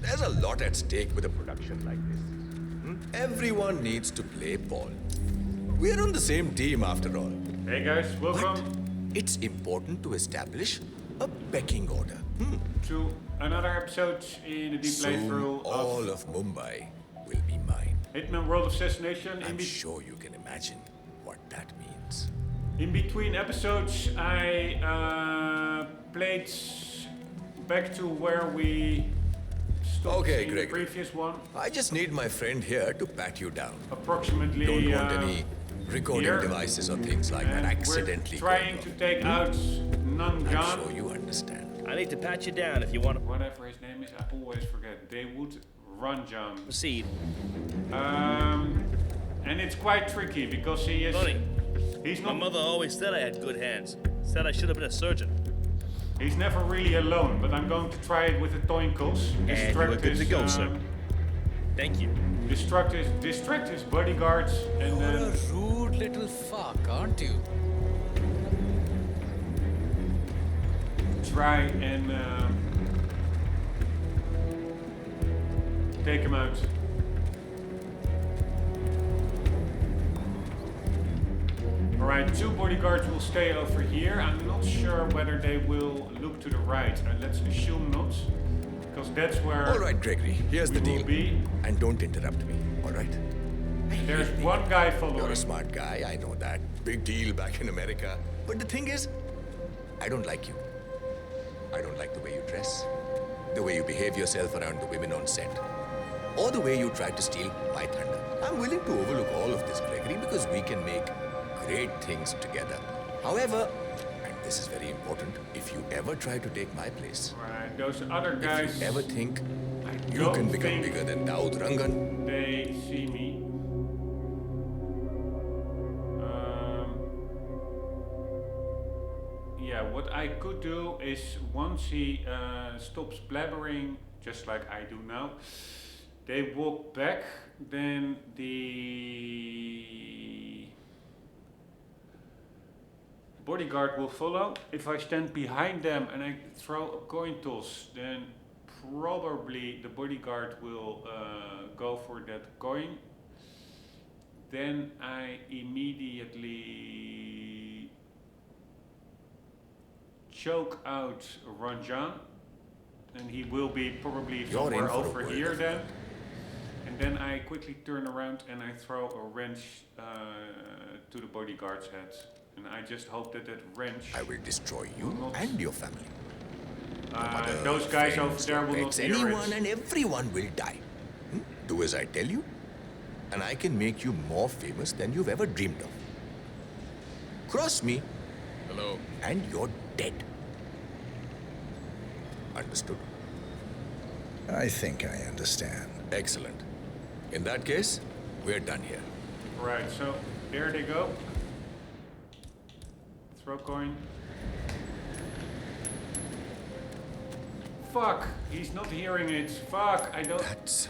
There's a lot at stake with a production like this. Everyone needs to play ball. We're on the same team after all. Hey guys, welcome It's important to establish a pecking order. to another episode in the deep Soon, playthrough all of of Mumbai will be mine. Hitman World of Assassination. I'm sure you can imagine what that means. In between episodes, I played back to where we stopped Okay, in Gregory. the previous one. I just need my friend here to pat you down. Approximately. Don't want any recording here. devices or things like that And accidentally we're trying to going take out I'm Rangan. sure you understand. I need to pat you down if you want to Whatever his name is, I always forget. They would Rangan. proceed. And it's quite tricky because he is. Funny. He's My not. mother always said I had good hands. Said I should have been a surgeon. He's never really alone, but I'm going to try it with the Toinkles. And you are good to go, sir. Thank you. Distract his bodyguards, and You're a then rude little fuck, aren't you? try and take him out. Alright, 2 bodyguards will stay over here. I'm not sure whether they will look to the right. Let's assume not, because that's where All right, Gregory, here's we the will deal. be. And don't interrupt me, all right? There's one guy following. You're a smart guy, I know that. Big deal back in America. But the thing is, I don't like you. I don't like the way you dress, the way you behave yourself around the women on set, or the way you try to steal my thunder. I'm willing to overlook all of this, Gregory, because we can make great things together. However, and this is very important, if you ever try to take my place, Right, those other if guys. you ever think you don't can become think bigger than Daud Rangan, they see me. Yeah, what I could do is once he stops blabbering, just like I do now, they walk back, then the bodyguard will follow. If I stand behind them and I throw a coin toss, then probably the bodyguard will go for that coin. Then I immediately choke out Rangan, and he will be probably You're in somewhere for a over word here of then. And then I quickly turn around and I throw a wrench to the bodyguard's head. And I just hope that that wrench... I will destroy you and your family. those guys over Friends, there will not pets, hear anyone it. and everyone will die. Do as I tell you, and I can make you more famous than you've ever dreamed of. Cross me. Hello. And you're dead. Understood? I think I understand. Excellent. In that case, we're done here. Right, so there they go. Throw coin. Fuck, he's not hearing it. Fuck, I don't... That's...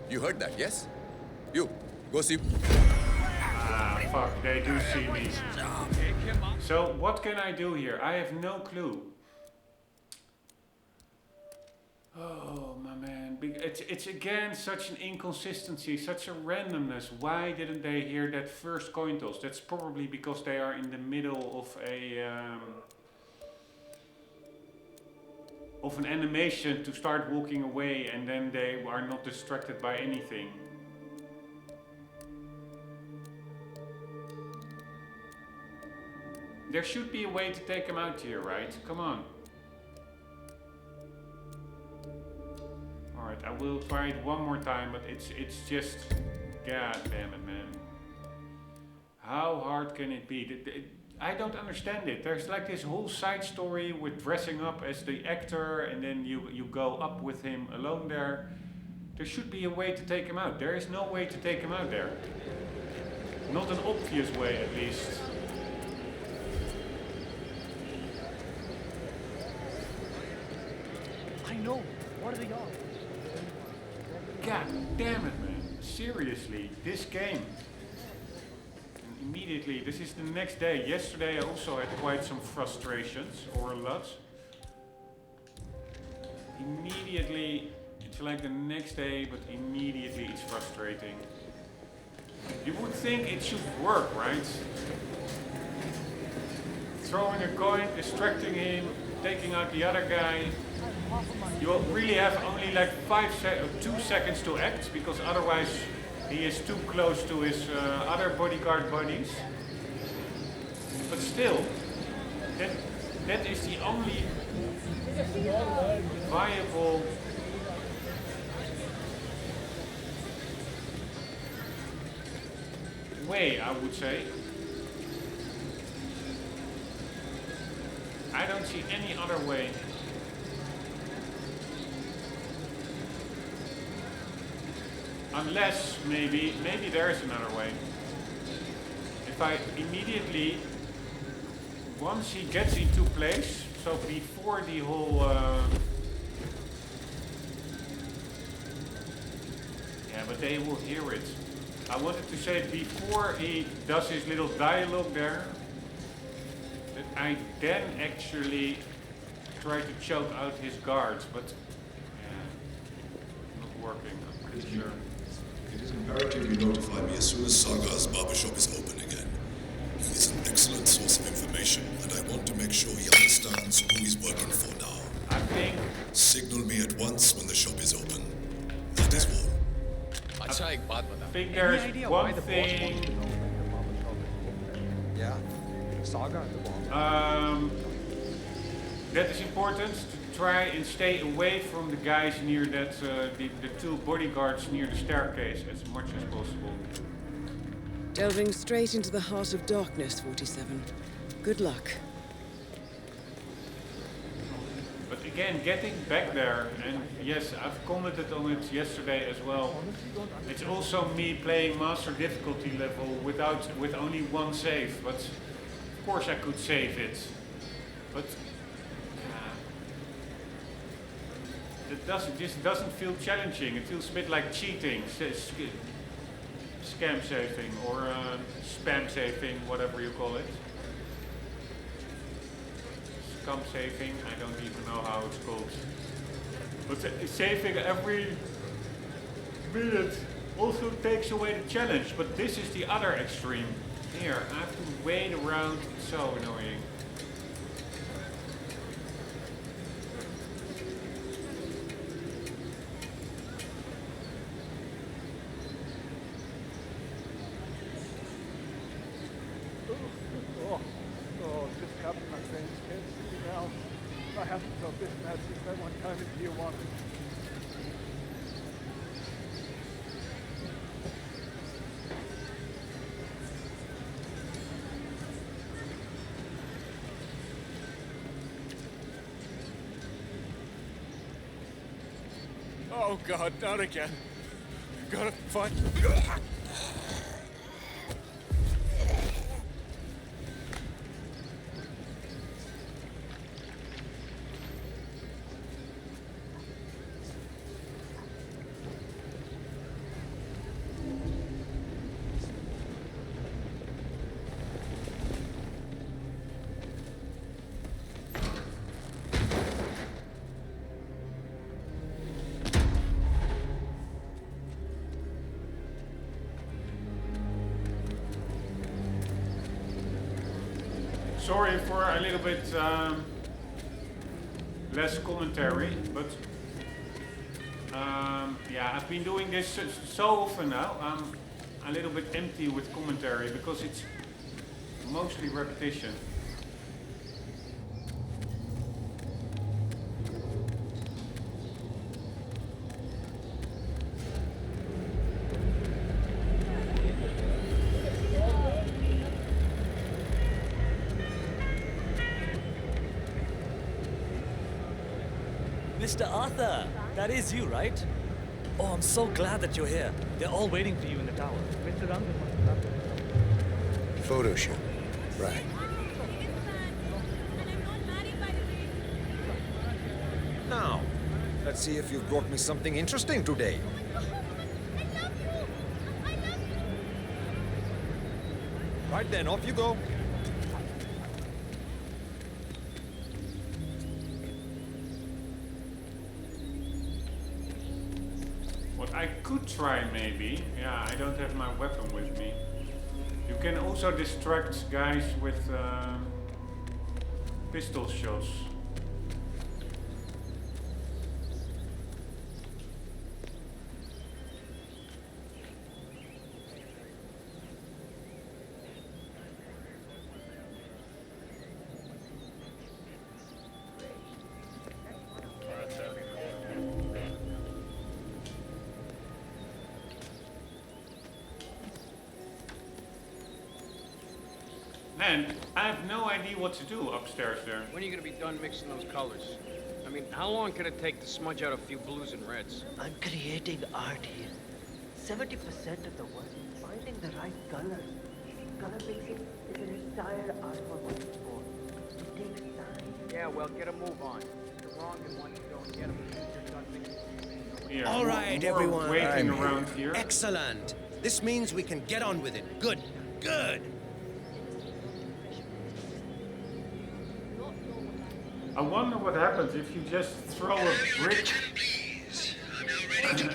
You heard that, yes? You, go see... Ah, fuck, they do see me. So, what can I do here? I have no clue. Oh, my man. It's again such an inconsistency, such a randomness. Why didn't they hear that first coin toss? That's probably because they are in the middle of an animation to start walking away, and then they are not distracted by anything. There should be a way to take him out here, right? Come on. Alright, I will try it one more time, but it's just... God damn it, man. How hard can it be? I don't understand it. There's like this whole side story with dressing up as the actor, and then you go up with him alone there. There should be a way to take him out. There is no way to take him out there. Not an obvious way, at least. I know. What are they on? God damn it, man. Seriously, this game. And immediately, this is the next day. Yesterday I also had quite some frustrations, or a lot. immediately, it's like the next day, but immediately it's frustrating. You would think it should work, right? Throwing a coin, distracting him, taking out the other guy. You will really have only like 2 seconds to act, because otherwise he is too close to his other bodyguard buddies. But still, that is the only viable way, I would say. I don't see any other way. Unless maybe there is another way. If I immediately, once he gets into place, so before the whole yeah, but they will hear it. I wanted to say before he does his little dialogue there, that I then actually try to choke out his guards, but yeah, not working, I'm pretty sure. It is imperative you notify me as soon as Saga's barbershop is open again. He is an excellent source of information, and I want to make sure he understands who he's working for now. I think... Signal me at once when the shop is open. That is all. अच्छा एक बात बता. I think there's one thing... Yeah. Saga at the bottom. That is important, to try and stay away from the guys near that, the 2 bodyguards near the staircase as much as possible. Delving straight into the heart of darkness, 47. Good luck. But again, getting back there, and yes, I've commented on it yesterday as well. It's also me playing master difficulty level with only 1 save, but of course I could save it. But it doesn't feel challenging. It feels a bit like cheating, scam saving, or spam saving, whatever you call it. Scam saving, I don't even know how it's called. But saving every minute also takes away the challenge. But this is the other extreme. Here, I have to wait around. It's so annoying. Just happened, my friends. Can't see me now. I haven't felt this bad since that one time in Tier 1. Oh God, not again. Gotta find... Sorry for a little bit less commentary, but yeah, I've been doing this so often now. I'm a little bit empty with commentary because it's mostly repetition. Mr. Arthur, that is you, right? Oh, I'm so glad that you're here. They're all waiting for you in the tower. Mr. Rangan must have happened. Photo shoot. Right. Now, let's see if you've brought me something interesting today. Right then, off you go. I could try maybe. Yeah, I don't have my weapon with me. You can also distract guys with pistol shots. Man, I have no idea what to do upstairs there. When are you gonna be done mixing those colors? I mean, how long can it take to smudge out a few blues and reds? I'm creating art here. 70% of the work is finding the right colors. Color mixing is an entire art form on its own. It takes time. Yeah, well, get a move on. You're wrong in one you don't get them because you're done mixing. Here, All right, everyone. Waiting around here. Excellent. This means we can get on with it. Good. Good. I wonder what happens if you just throw a brick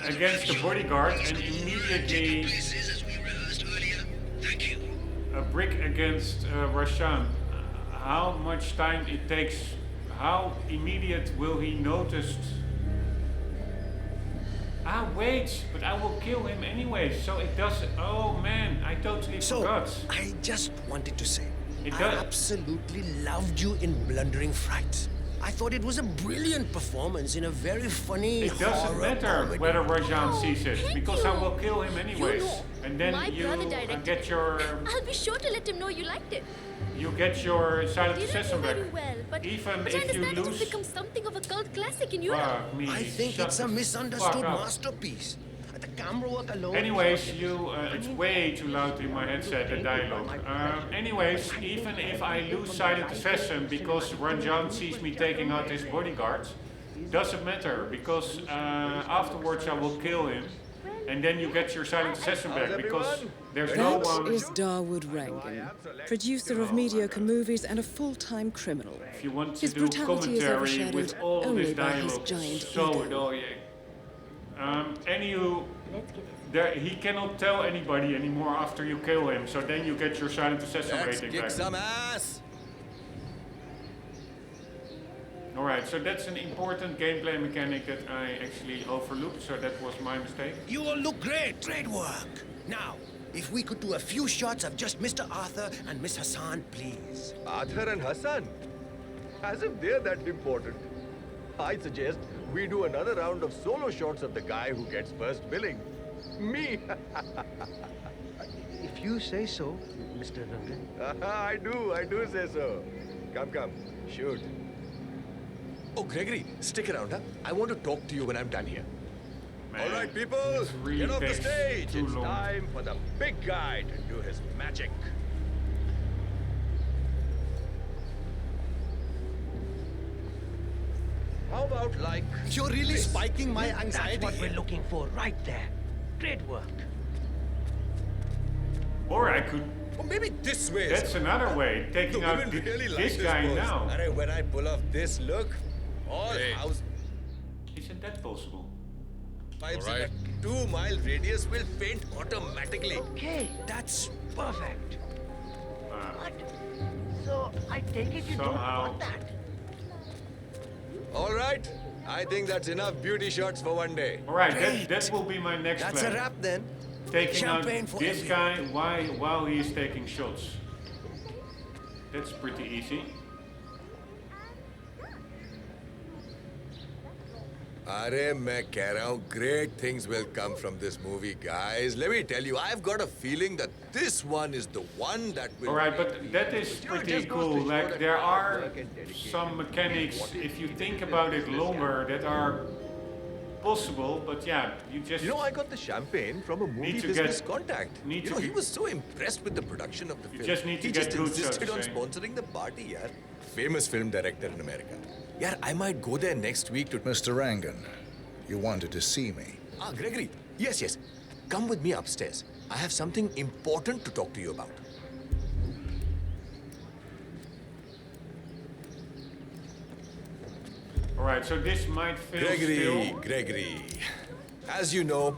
against the bodyguard and immediately a brick against Rashan. How much time it takes? How immediate will he notice? Ah, wait, but I will kill him anyway, so it doesn't. Oh man, I totally forgot. I just wanted to say, It I does. absolutely loved you in Blundering Frights. I thought it was a brilliant performance in a very funny It doesn't horror matter comedy. whether Rajan sees it, because I will kill him anyways. know, And then my you brother directed get your I'll be sure to let him know you liked it. silent Didn't assassin do back. very well, but Even I if you understand lose, it's become something of a cult classic in Europe. fuck me. I think shut it's a the misunderstood fuck up. masterpiece. The camera work alone. Anyways, it's way too loud in my headset, the dialogue. Anyways, even if I lose silent assassin because Ranjan sees me taking out his bodyguard, doesn't matter, because afterwards I will kill him, and then you get your silent assassin back, because there's no one... That is Dawood Rangan, producer of mediocre movies and a full-time criminal. If you want to His do brutality is commentary overshadowed with all only this by his dialogue, giant so ego. annoying. He cannot tell anybody anymore after you kill him, so then you get your silent assassin Let's rating kick back. some ass! Alright, so that's an important gameplay mechanic that I actually overlooked, so that was my mistake. You all look great. Great work. Now, if we could do a few shots of just Mr. Arthur and Miss Hassan, please. Arthur and Hassan? As if they're that important. I suggest we do another round of solo shots of the guy who gets first billing. Me! If you say so, Mr. Rangan. I do say so. Come, shoot. Oh, Gregory, stick around, huh? I want to talk to you when I'm done here. All right, people, really get off the takes stage. too It's long. time for the big guy to do his magic. How about like... You're really this? spiking my anxiety. That's what we're looking for, right there. Great work. Or I could... Or maybe this way. That's another way, taking The out women really like this guy pose. now. Arre, when I pull off this look, all house Isn't that possible? pipes All right. in a 2-mile radius will faint automatically. Okay, That's perfect. Uh, What? So, I take it you don't Somehow. want that? All right, I think that's enough beauty shots for one day. Alright, that will be my next That's plan. a wrap then. Taking Champagne out for this everyone. guy while he is taking shots. That's pretty easy. Arey, main keh raha hu, great things will come from this movie, guys. Let me tell you, I've got a feeling that this one is the one that will... Alright, but that is pretty cool. Like, there are some mechanics, if you think about it longer, that are possible, but yeah, you just... You know, I got the champagne from a movie Need to business get- contact. need You to know, he get- was so impressed with the production of the film. just need to he get just good, so to insisted on say. sponsoring the party, yaar. Famous film director in America. Yeah, I might go there next week to... Mr. Rangan, you wanted to see me. Ah, Gregory. Yes. Come with me upstairs. I have something important to talk to you about. Alright, so this might fail still. Gregory. As you know,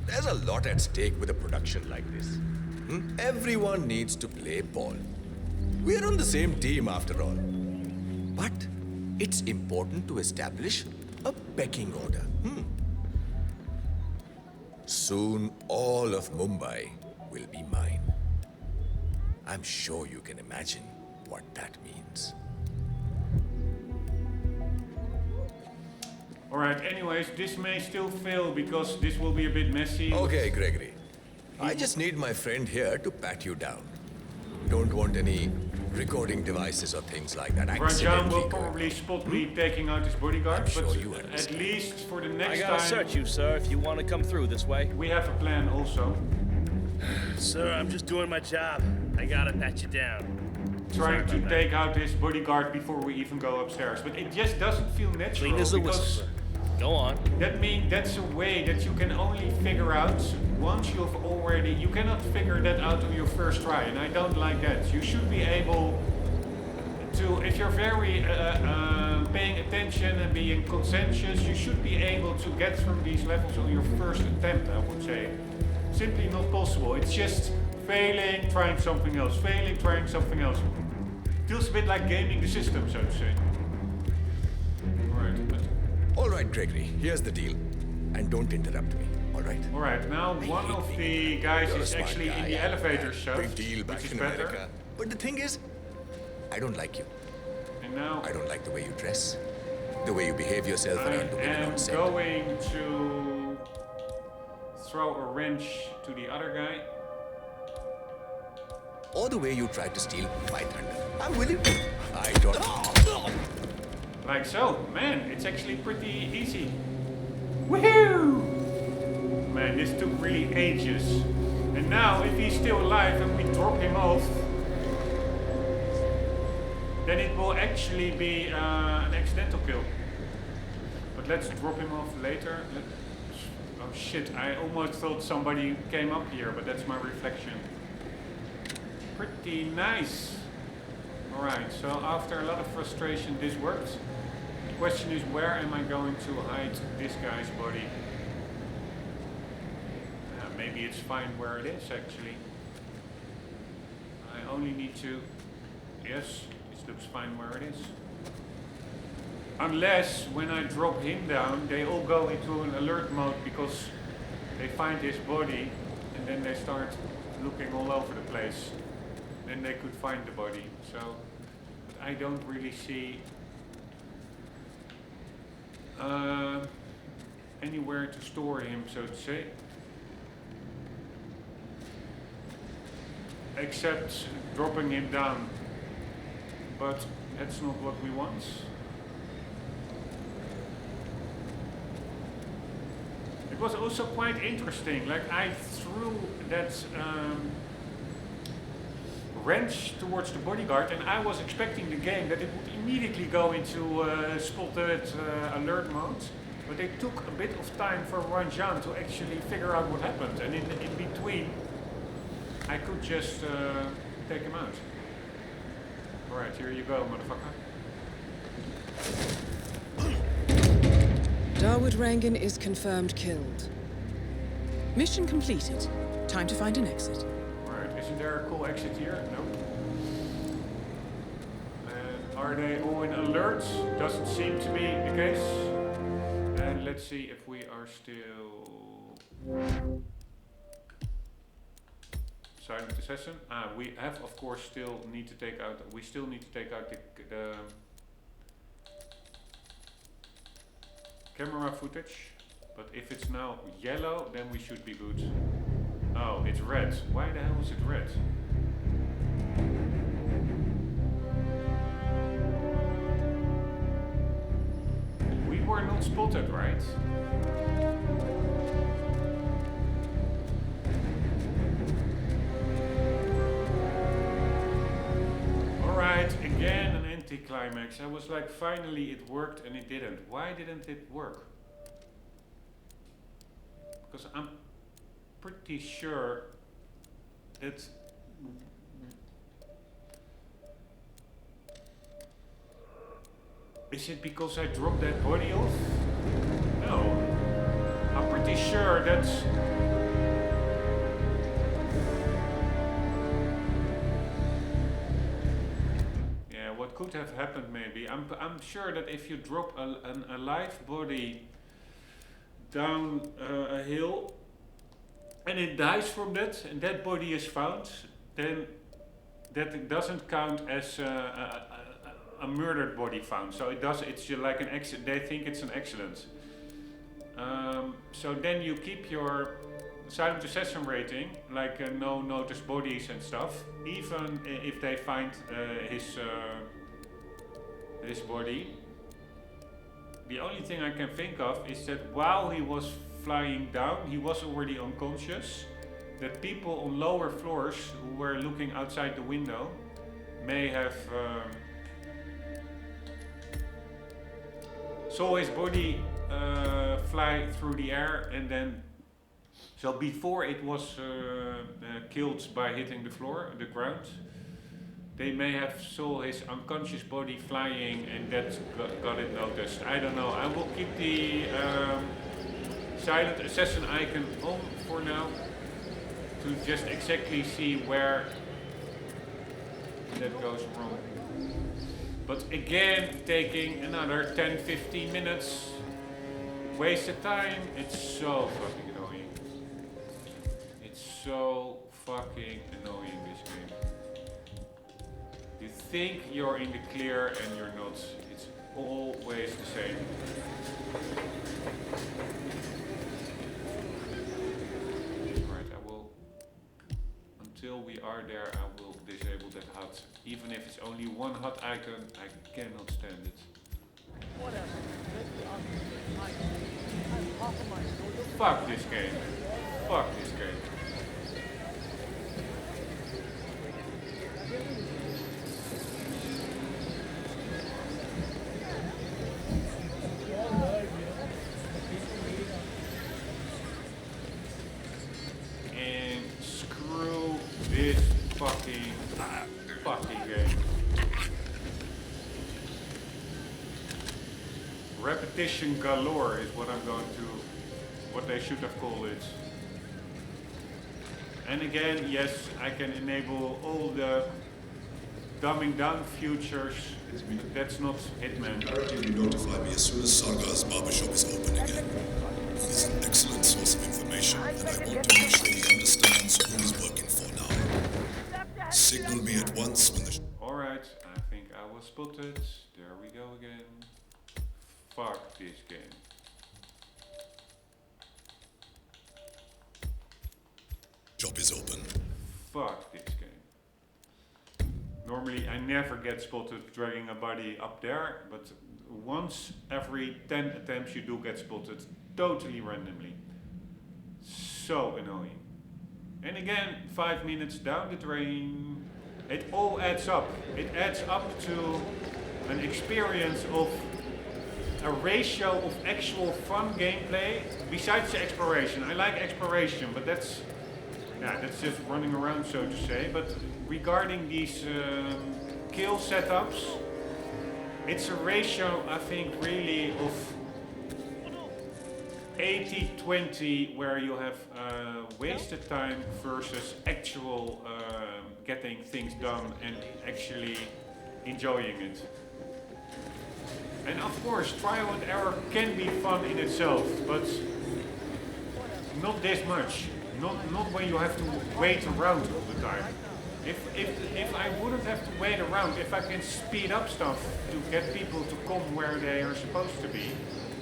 There's a lot at stake with a production like this. Everyone needs to play ball. We're on the same team after all. But it's important to establish a pecking order. Soon all of Mumbai will be mine. I'm sure you can imagine what that means. Alright, anyways, this may still fail because this will be a bit messy. Okay, Gregory. I just need my friend here to pat you down. Don't want any recording devices or things like that. Rangan will probably spot me taking out his bodyguard, I'm sure but you at least for the next I time... gotta search you, sir, if you want to come through this way. We have a plan also. Sir, I'm just doing my job. I gotta pat you down. Trying to take out his bodyguard before we even go upstairs, but it just doesn't feel natural. Clean as a whistle, sir. Go on. That means that's a way that you can only figure out once you've already... You cannot figure that out on your first try, and I don't like that. You should be able to, if you're very paying attention and being conscientious, you should be able to get through these levels on your first attempt, I would say. Simply not possible. It's just failing, trying something else, failing, trying something else. Feels a bit like gaming the system, so to say. All right, Gregory, here's the deal. And don't interrupt me, all right? All right, now one of the guys is actually in the elevator shaft, Big deal back which is in better. America. But the thing is, I don't like you. And now I don't like the way you dress, the way you behave yourself around the women on set. I'm going to throw a wrench to the other guy. Or the way you tried to steal my thunder. I'm willing to. I don't. Like so. Man, it's actually pretty easy. Woohoo! Man, this took really ages. And now, if he's still alive and we drop him off, then it will actually be an accidental kill. But let's drop him off later. Oh shit, I almost thought somebody came up here, but that's my reflection. Pretty nice. Alright, so after a lot of frustration, this worked. The question is, where am I going to hide this guy's body? Maybe it's fine where it is, actually. I only need to... Yes, it looks fine where it is. Unless, when I drop him down, they all go into an alert mode because they find his body and then they start looking all over the place. Then they could find the body. So, I don't really see anywhere to store him, so to say. Except dropping him down. But that's not what we want. It was also quite interesting. Like, I threw that wrench towards the bodyguard, and I was expecting the game that it would immediately go into spotted alert mode, but it took a bit of time for Rangan to actually figure out what happened, and in between I could just take him out. Alright, here you go, motherfucker. Dawood Rangan is confirmed killed. Mission completed. Time to find an exit. Isn't there a cool exit here? No. And are they all in alert? Doesn't seem to be the case. And let's see if we are still... Silent Assassin. We have, of course, still need to take out... We still need to take out the camera footage. But if it's now yellow, then we should be good. Oh, it's red. Why the hell is it red? We were not spotted, right? Alright, again an anticlimax. I was like, finally it worked, and it didn't. Why didn't it work? Because I'm pretty sure that is it because I dropped that body off? No. I'm pretty sure that's could have happened maybe. I'm sure that if you drop a live body down a hill and it dies from that, and that body is found, then that doesn't count as a murdered body found. So it does. It's just like an accident. They think it's an accident. So then you keep your silent assassin rating, like no noticed bodies and stuff, even if they find his body. The only thing I can think of is that while he was flying down, he was already unconscious. That people on lower floors who were looking outside the window may have saw his body fly through the air, and then so before it was killed by hitting the floor, the ground, they may have saw his unconscious body flying, and that got it noticed. I don't know. I will keep the silent assassin icon on for now to just exactly see where that goes wrong. But again, taking another 10-15 minutes, wasted time. It's so fucking annoying. It's so fucking annoying, this game. You think you're in the clear and you're not. It's always the same. Right, I will, until we are there, I will disable that HUD. Even if it's only one HUD icon, I cannot stand it. Fuck this game. Fuck this game. And screw this fucking game. Repetition galore is what what they should have called it. And again, yes, I can enable all the dumbing down features, but that's not Hitman. Imperative you notify me as soon as Sargar's barbershop is open again. He is an excellent source of information, and I want to make sure he understands who he's working for now. Signal me at once when the... Alright, I think I was spotted. There we go again. Fuck this game. Shop is open. Fuck this game. Normally I never get spotted dragging a body up there, but once every 10 attempts you do get spotted totally randomly. So annoying. And again, 5 minutes down the drain. It all adds up. It adds up to an experience of a ratio of actual fun gameplay besides the exploration. I like exploration, but that's just running around, so to say. But regarding these kill setups, it's a ratio, I think, really of 80-20, where you have wasted time versus actual getting things done and actually enjoying it. And of course, trial and error can be fun in itself, but not this much. Not when you have to wait around all the time. If I wouldn't have to wait around, if I can speed up stuff to get people to come where they are supposed to be,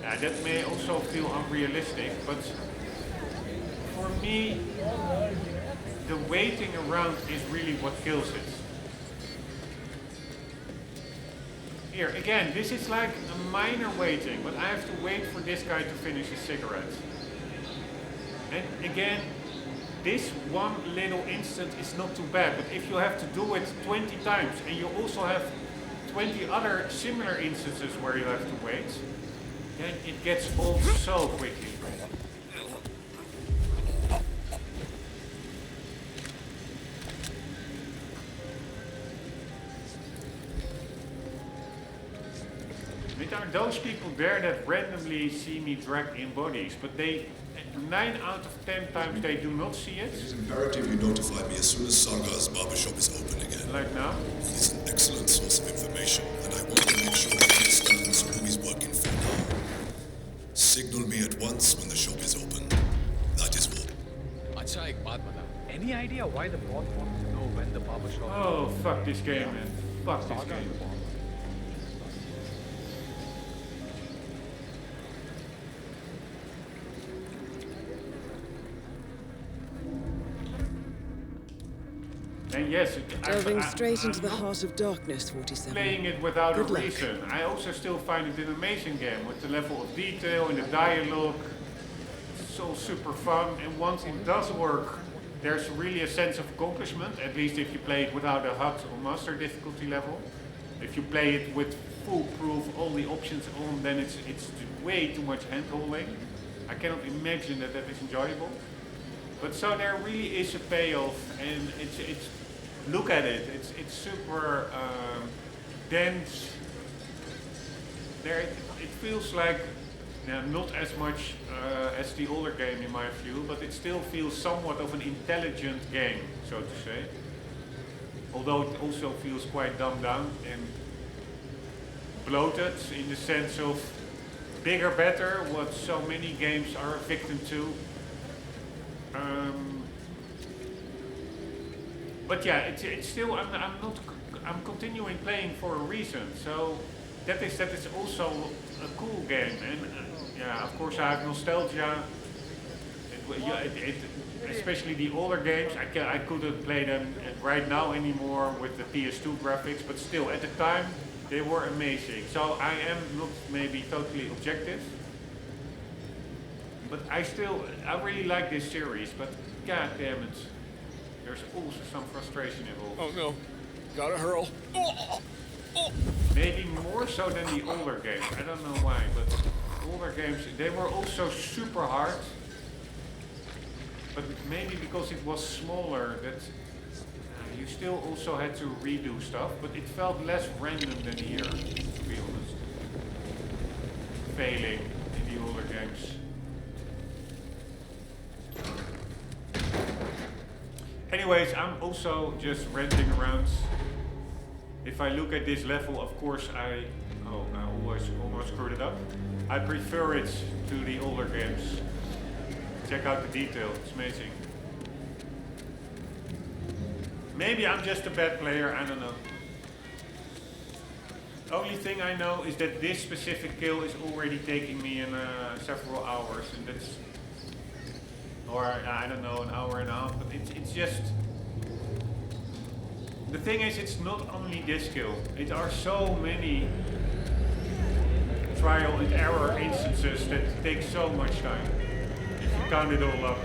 that may also feel unrealistic, but for me, the waiting around is really what kills it. Here, again, this is like a minor waiting, but I have to wait for this guy to finish his cigarette. And again, this one little instant is not too bad, but if you have to do it 20 times and you also have 20 other similar instances where you have to wait, then it gets old so quickly. Are those people there that randomly see me drag in bodies, but they 9 out of 10 times they do not see it. It is imperative you notify me as soon as Sargar's barbershop is open again. Like now? He is an excellent source of information, and I want to make sure he understands who he's working for now. Signal me at once when the shop is open. That is all. अच्छा एक बात बता. Any idea why the boss wants to know when the barber shop is Oh, open? fuck this game, man. Fuck this game. And yes, Delving straight into the heart of darkness, 47. Playing it without Good a luck. reason. I also still find it an amazing game with the level of detail and the dialogue. It's so super fun, and once it does work, there's really a sense of accomplishment, at least if you play it without a HUD or master difficulty level. If you play it with foolproof, all the options on, then it's way too much hand-holding. I cannot imagine that that is enjoyable. But so there really is a payoff, and it's look at it. It's super dense. It feels like not as much as the older game in my view, but it still feels somewhat of an intelligent game, so to say. Although it also feels quite dumbed down and bloated in the sense of bigger, better, what so many games are a victim to. But yeah, it's still I'm continuing playing for a reason. So that is also a cool game, and yeah, of course I have nostalgia. Especially the older games, I couldn't play them right now anymore with the PS2 graphics, but still at the time they were amazing. So I am not maybe totally objective, but I really like this series. But god damn it, there's also some frustration involved. Oh no, gotta hurl. Maybe more so than the older games. I don't know why, but older games, they were also super hard. But maybe because it was smaller, that you still also had to redo stuff, but it felt less random than here, to be honest. Failing in the older games. Anyways, I'm also just ranting around. If I look at this level, of course I almost screwed it up. I prefer it to the older games. Check out the detail, it's amazing. Maybe I'm just a bad player, I don't know. Only thing I know is that this specific kill is already taking me in several hours, and that's, or I don't know, an hour and a half, but it's just, the thing is, it's not only this kill, it are so many trial and error instances that take so much time. Count it all up.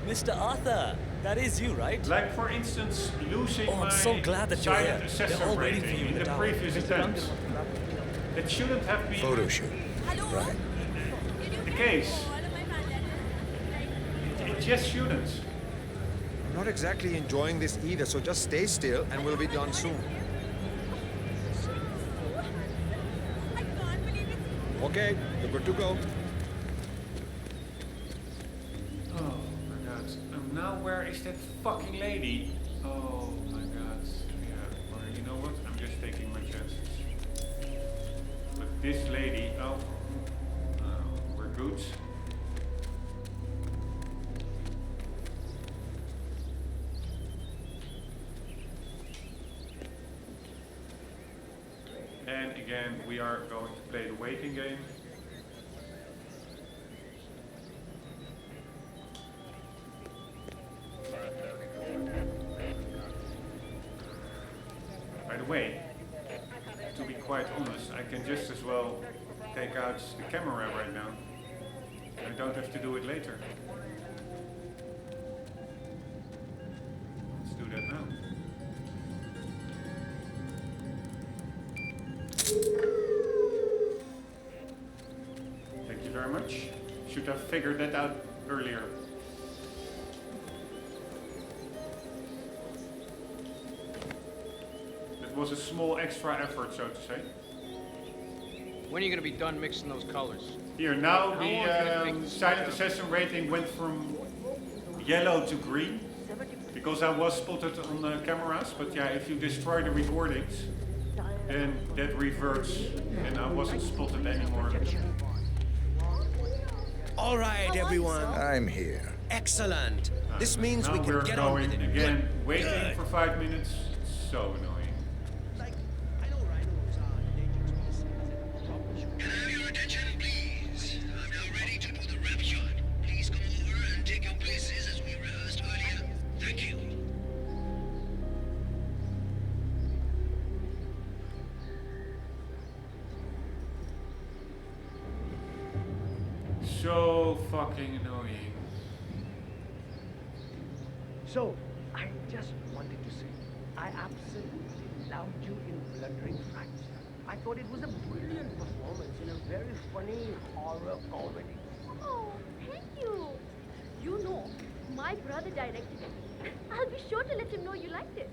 Mr. Arthur, that is you, right? Like for instance, losing I'm so glad that you're silent here. assessor They're all waiting rating for you in the tower. previous attempt. That shouldn't have been Photo shoot. Right. the case. It just shouldn't. I'm not exactly enjoying this either, so just stay still and we'll be done soon. Okay, you're good to go. Oh my god. And now where is that fucking lady? Oh my god. Yeah, well, you know what? I'm just taking my chances. But this lady, we're good. And again, we are going to play the waiting game. By the way, to be quite honest, I can just as well take out the camera right now. I don't have to do it later. Let's do that now. Thank you very much. Should have figured that out earlier. That was a small extra effort, so to say. When are you going to be done mixing those colors? Here, now How long can it take the to silent switch out? assassin rating went from yellow to green, because I was spotted on the cameras, but yeah, if you destroy the recordings, then that reverts, and I wasn't spotted anymore. All right, everyone. I'm here. Excellent. This means now we can we're get on going with it. again. Good. Waiting Good. for 5 minutes. So annoying. So fucking annoying. So, I just wanted to say, I absolutely loved you in Blundering Frights. I thought it was a brilliant performance in a very funny horror comedy. Oh, thank you. You know, my brother directed it. I'll be sure to let him know you liked it.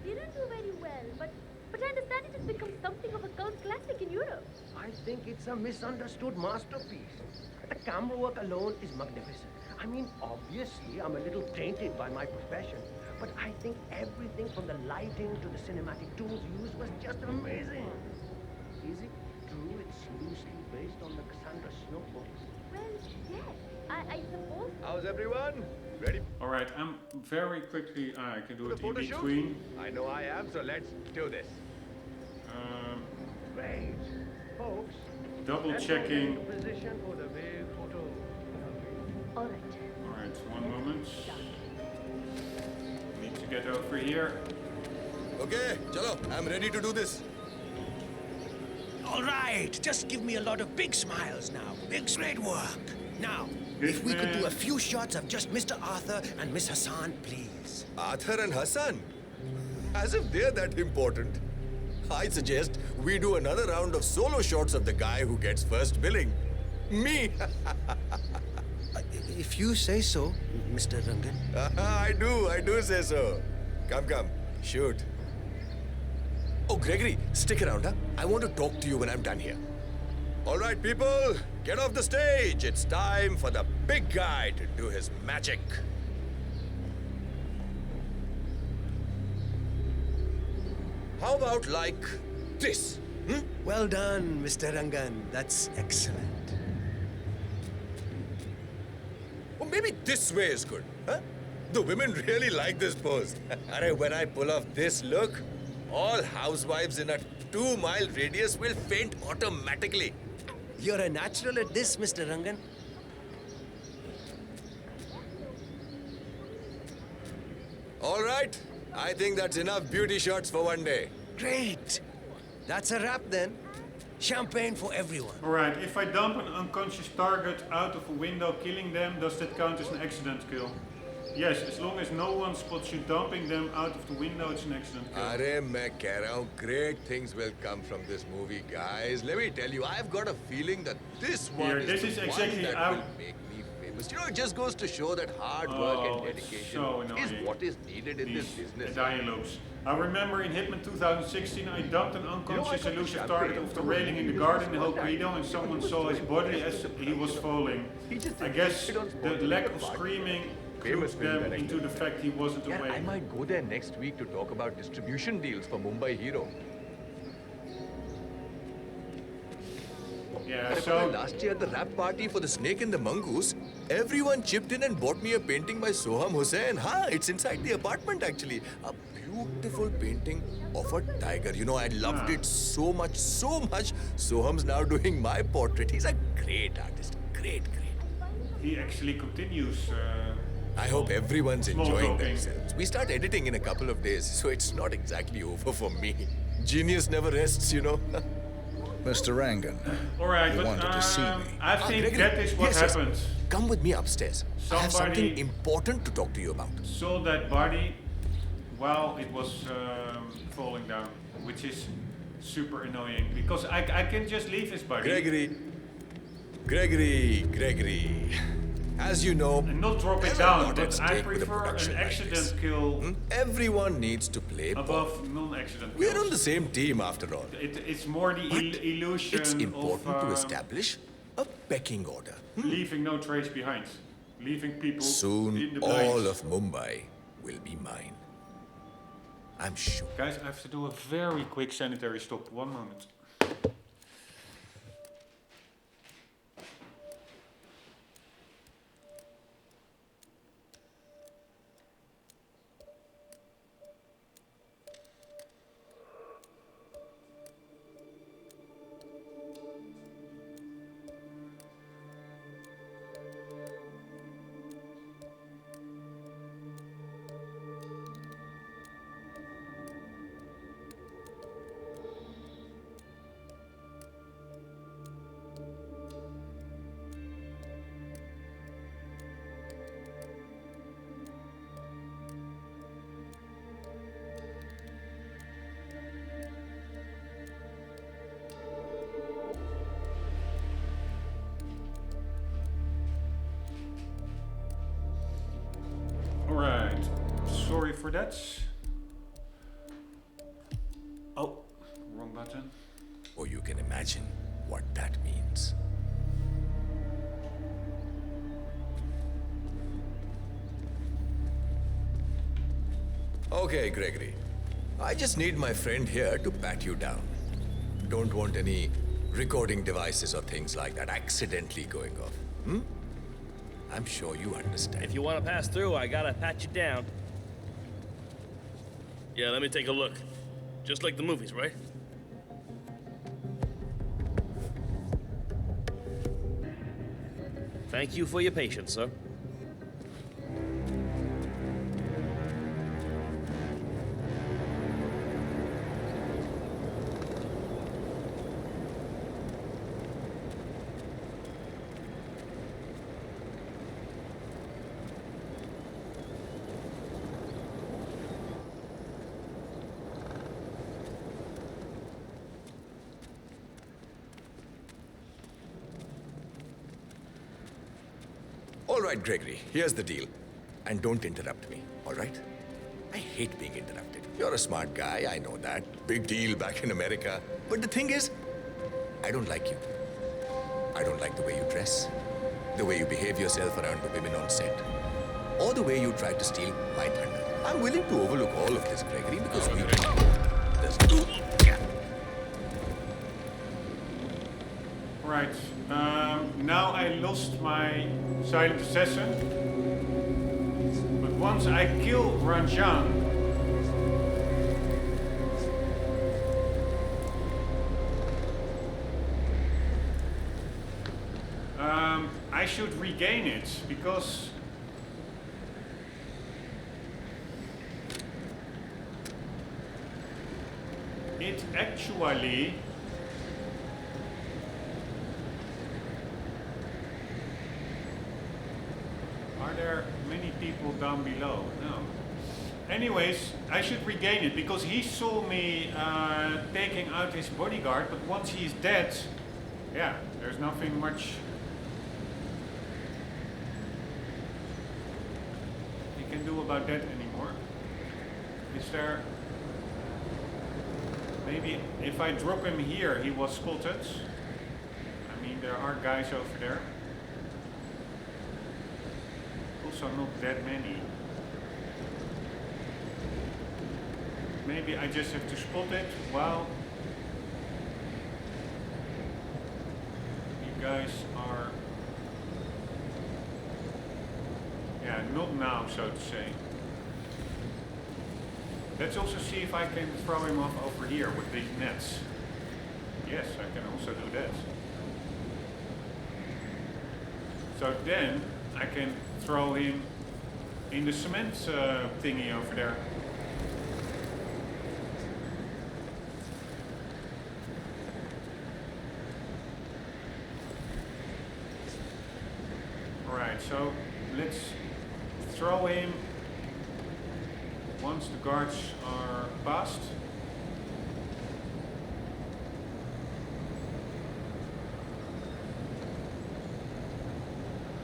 Didn't do very well, but I understand it has become something of a cult classic in Europe. I think it's a misunderstood masterpiece. The camera work alone is magnificent. I mean, obviously, I'm a little tainted by my profession, but I think everything from the lighting to the cinematic tools used was just amazing. Is it true it's loosely based on the Cassandra Snow books? Well, yes, I suppose. How's everyone? Ready? Alright, I'm very quickly. I can do for it the in photo shoot? between. I know I am, so let's do this. Great. Folks, Double let's checking. go into position for the big photo. All right. Alright, one moment. Need to get over here. Okay, chalo, I'm ready to do this. All right, just give me a lot of big smiles now. Big great work. Now, if we could do a few shots of just Mr. Arthur and Miss Hassan, please. Arthur and Hassan? As if they're that important. I suggest we do another round of solo shots of the guy who gets first billing. Me! If you say so, Mr. Rangan. I do say so. Come, shoot. Oh, Gregory, stick around, huh? I want to talk to you when I'm done here. All right, people, get off the stage. It's time for the big guy to do his magic. How about like this? Well done, Mr. Rangan. That's excellent. Or maybe this way is good, huh? The women really like this pose. When I pull off this look, all housewives in a 2-mile radius will faint automatically. You're a natural at this, Mr. Rangan. All right. I think that's enough beauty shots for one day. Great. That's a wrap then. Champagne for everyone. Alright, if I dump an unconscious target out of a window killing them, does that count as an accident kill? Yes, as long as no one spots you dumping them out of the window, it's an accident kill. Arey, main keh raha hu, great things will come from this movie, guys. Let me tell you, I've got a feeling that this one Here, is this the is one exactly that how- will make me famous. You know, it just goes to show that hard work and dedication so is annoying. what is needed in this business. Dialogues. I remember in Hitman 2016, I dumped an unconscious got the elusive champagne. target off the railing in the garden in Hokkaido, and someone saw his body as he was falling. I guess the lack of screaming Famous clued film them director. into the fact he wasn't Yeah, awake. I might go there next week to talk about distribution deals for Mumbai Hero. Yeah, So last year at the rap party for the Snake and the Mongoose, everyone chipped in and bought me a painting by Soham Hussain. It's inside the apartment actually. A beautiful painting of a tiger. You know, I loved it so much. Soham's now doing my portrait. He's a great artist. Great. He actually continues. I hope everyone's small enjoying talking. themselves. We start editing in a couple of days, so it's not exactly over for me. Genius never rests, you know. Mr. Rangan, Alright, you but wanted to see me. I think Gregory, that is what yes. happens. Come with me upstairs. I have something Somebody- important to talk to you about. Saw that body while it was falling down, which is super annoying because I can just leave his body. Gregory. As you know, And not drop it there's a down, lot at but I stake with a prefer production an like accident this. kill Everyone needs to play ball. above non-accident kills. We're on the same team after all. It's more the illusion It's important of to establish a pecking order. leaving no trace behind. leaving people Soon, in the all blinds. of Mumbai will be mine. I'm sure. Guys, I have to do a very quick sanitary stop. 1 moment. Alright, sorry for that. Oh, wrong button. Or you can imagine what that means. Okay, Gregory. I just need my friend here to pat you down. Don't want any recording devices or things like that accidentally going off. Hmm? I'm sure you understand. If you want to pass through, I gotta pat you down. Yeah, let me take a look. Just like the movies, right? Thank you for your patience, sir. All right, Gregory, here's the deal. And don't interrupt me, all right? I hate being interrupted. You're a smart guy, I know that. Big deal back in America. But the thing is, I don't like you. I don't like the way you dress, the way you behave yourself around the women on set, or the way you try to steal my thunder. I'm willing to overlook all of this, Gregory, because we... Right, now I lost my silent assassin. But once I kill Rangan, I should regain it, because it actually are there many people down below? No. Anyways, I should regain it because he saw me taking out his bodyguard, but once he's dead, yeah, there's nothing much he can do about that anymore. Is there... Maybe if I drop him here, he was spotted. I mean, there are guys over there. Also not that many. Maybe I just have to spot it while you guys are... Yeah, not now, so to say. Let's also see if I can throw him off over here with these nets. Yes, I can also do that. So then I can throw him in the cement thingy over there. Alright, so let's throw him once the guards are past.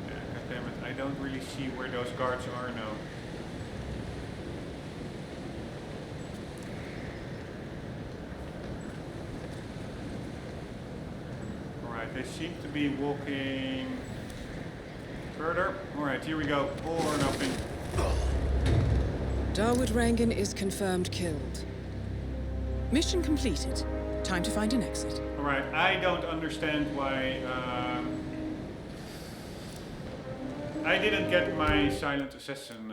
Yeah, goddammit, I don't really see where those guards are now. Alright, they seem to be walking Further. Alright, here we go. All or nothing. Dawood Rangan is confirmed killed. Mission completed. Time to find an exit. Alright, I don't understand why I didn't get my silent assassin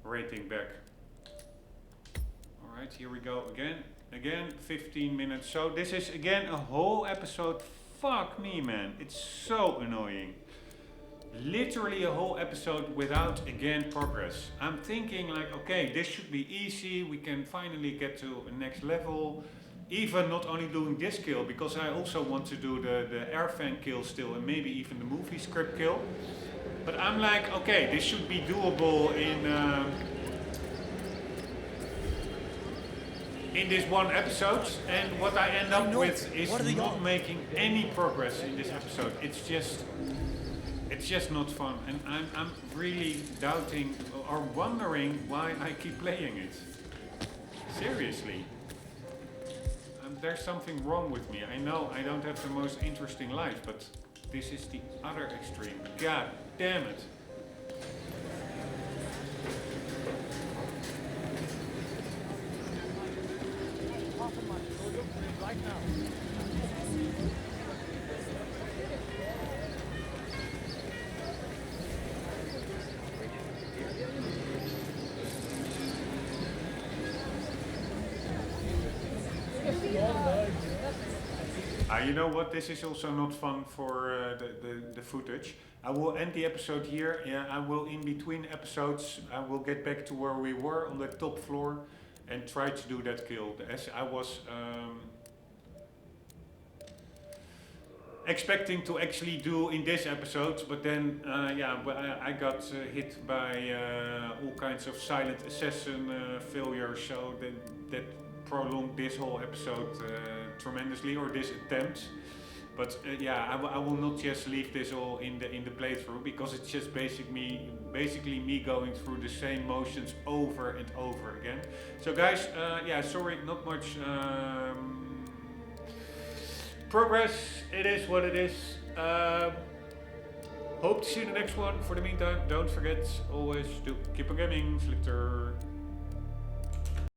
rating back. Alright, here we go again. Again, 15 minutes. So this is again a whole episode. Fuck me, man. It's so annoying. Literally a whole episode without, again, progress. I'm thinking like, okay, this should be easy. We can finally get to a next level. Even not only doing this kill, because I also want to do the air fan kill still, and maybe even the movie script kill. But I'm like, okay, this should be doable in this one episode, and what I end up with is not making any progress in this episode. It's just not fun, and I'm really doubting or wondering why I keep playing it. Seriously. There's something wrong with me. I know I don't have the most interesting life, but this is the other extreme. God damn it. Right now. You know what? This is also not fun for the footage. I will end the episode here. Yeah, I will, in between episodes, I will get back to where we were on the top floor and try to do that kill. As I was expecting to actually do in this episode, but then yeah, I got hit by all kinds of silent assassin failures, so that prolonged this whole episode tremendously, or this attempt. But yeah, I will not just leave this all in the playthrough, because it's just basically me going through the same motions over and over again. So guys, yeah, sorry, not much progress. It is what it is. Hope to see you in the next one. For the meantime, don't forget always to keep on gaming. Selector.